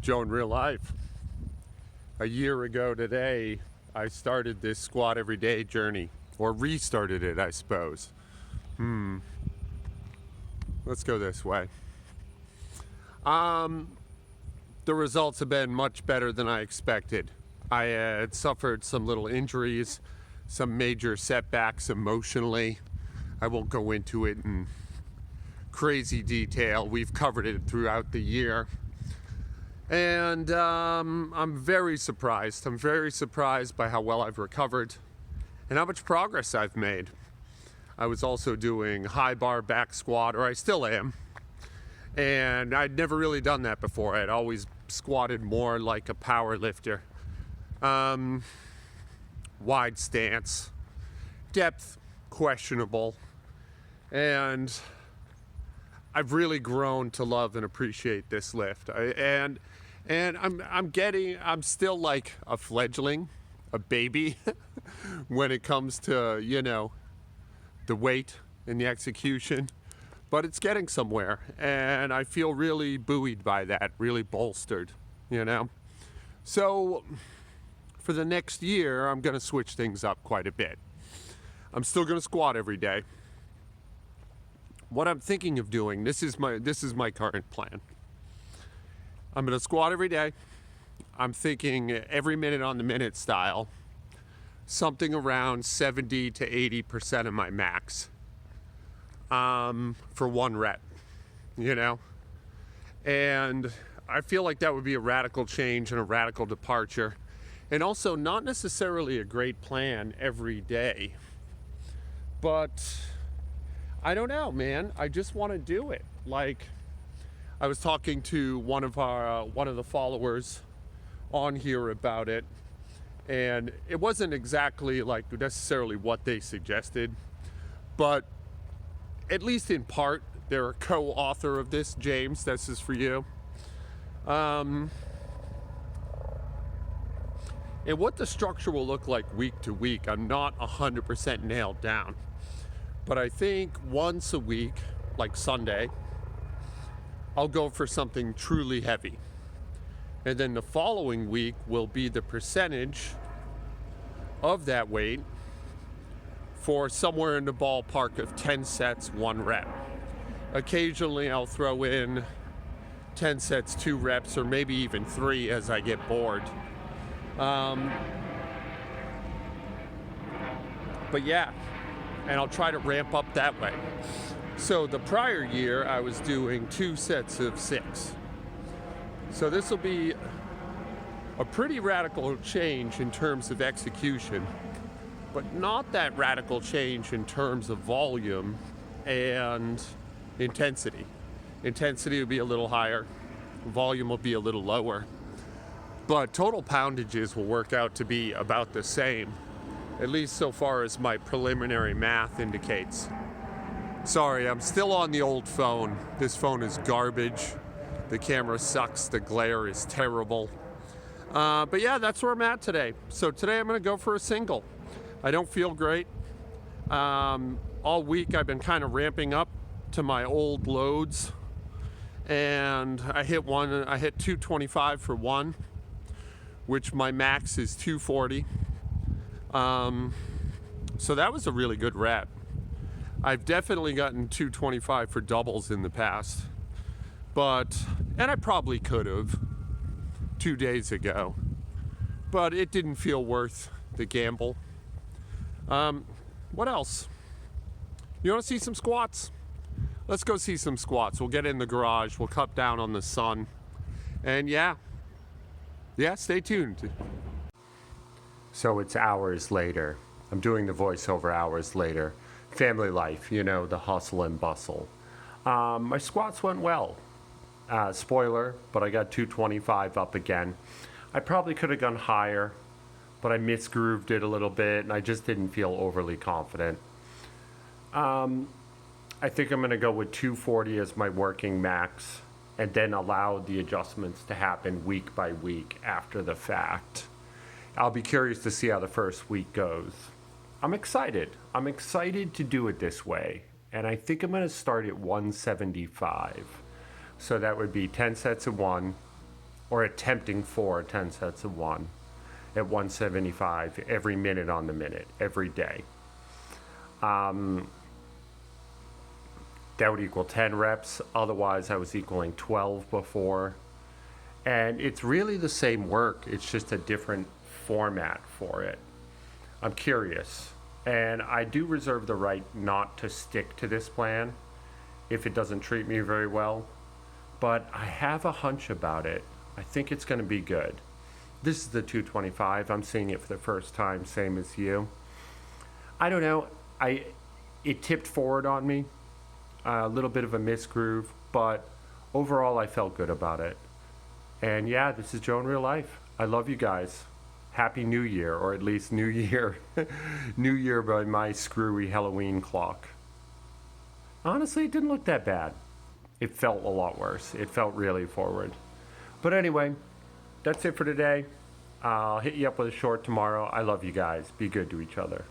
Joe in real life. A year ago today, I started this squat every day journey, or restarted it, I suppose. Let's go this way. The results have been much better than I expected. I had suffered some little injuries, some major setbacks emotionally. I won't go into it in crazy detail. We've covered it throughout the year. And I'm very surprised. I'm very surprised by how well I've recovered and how much progress I've made. I was also doing high bar back squat, or I still am. And I'd never really done that before. I'd always squatted more like a power lifter. Wide stance, depth questionable, and I've really grown to love and appreciate this lift. I'm still like a fledgling, a baby when it comes to, the weight and the execution, but it's getting somewhere, and I feel really buoyed by that, really bolstered, So for the next year, I'm going to switch things up quite a bit. I'm still going to squat every day. What I'm thinking of doing, this is my current plan. I'm going to squat every day. I'm thinking every minute on the minute style, something around 70 to 80% of my max for one rep, And I feel like that would be a radical change and a radical departure. And also not necessarily a great plan every day. But I don't know, man. I just want to do it. Like, I was talking to one of the followers on here about it, and it wasn't exactly like necessarily what they suggested, but at least in part, they're a co-author of this. James, this is for you. And what the structure will look like week to week, I'm not 100% nailed down. But I think once a week, like Sunday, I'll go for something truly heavy. And then the following week will be the percentage of that weight for somewhere in the ballpark of 10 sets, 1 rep. Occasionally I'll throw in 10 sets, 2 reps, or maybe even 3 as I get bored. But yeah, and I'll try to ramp up that way. So the prior year I was doing 2 sets of 6. So this will be a pretty radical change in terms of execution, but not that radical change in terms of volume and intensity. Intensity will be a little higher, volume will be a little lower. But total poundages will work out to be about the same, at least so far as my preliminary math indicates. Sorry, I'm still on the old phone. This phone is garbage. The camera sucks. The glare is terrible. But yeah, that's where I'm at today. So today I'm going to go for a single. I don't feel great. All week I've been kind of ramping up to my old loads. And I hit 225 for 1. Which my max is 240. So that was a really good rep. I've definitely gotten 225 for doubles in the past, and I probably could have 2 days ago, but it didn't feel worth the gamble. What else? You want to see some squats? Let's go see some squats. We'll get in the garage, we'll cut down on the sun, and yeah, stay tuned. So it's hours later. I'm doing the voiceover hours later. Family life, the hustle and bustle. My squats went well. Spoiler, but I got 225 up again. I probably could have gone higher, but I misgrooved it a little bit, and I just didn't feel overly confident. I think I'm going to go with 240 as my working max, and then allow the adjustments to happen week by week after the fact. I'll be curious to see how the first week goes. I'm excited. I'm excited to do it this way, and I think I'm going to start at 175. So that would be 10 sets of 1, or attempting 10 sets of 1 at 175 every minute on the minute, every day. That would equal 10 reps. Otherwise, I was equaling 12 before. And it's really the same work. It's just a different format for it. I'm curious. And I do reserve the right not to stick to this plan if it doesn't treat me very well. But I have a hunch about it. I think it's going to be good. This is the 225. I'm seeing it for the first time, same as you. I don't know. It tipped forward on me. A little bit of a misgroove, but overall I felt good about it. And yeah, this is Joe in real life. I love you guys. Happy New Year, or at least New Year. New Year by my screwy Halloween clock. Honestly, it didn't look that bad. It felt a lot worse. It felt really forward. But anyway, that's it for today. I'll hit you up with a short tomorrow. I love you guys. Be good to each other.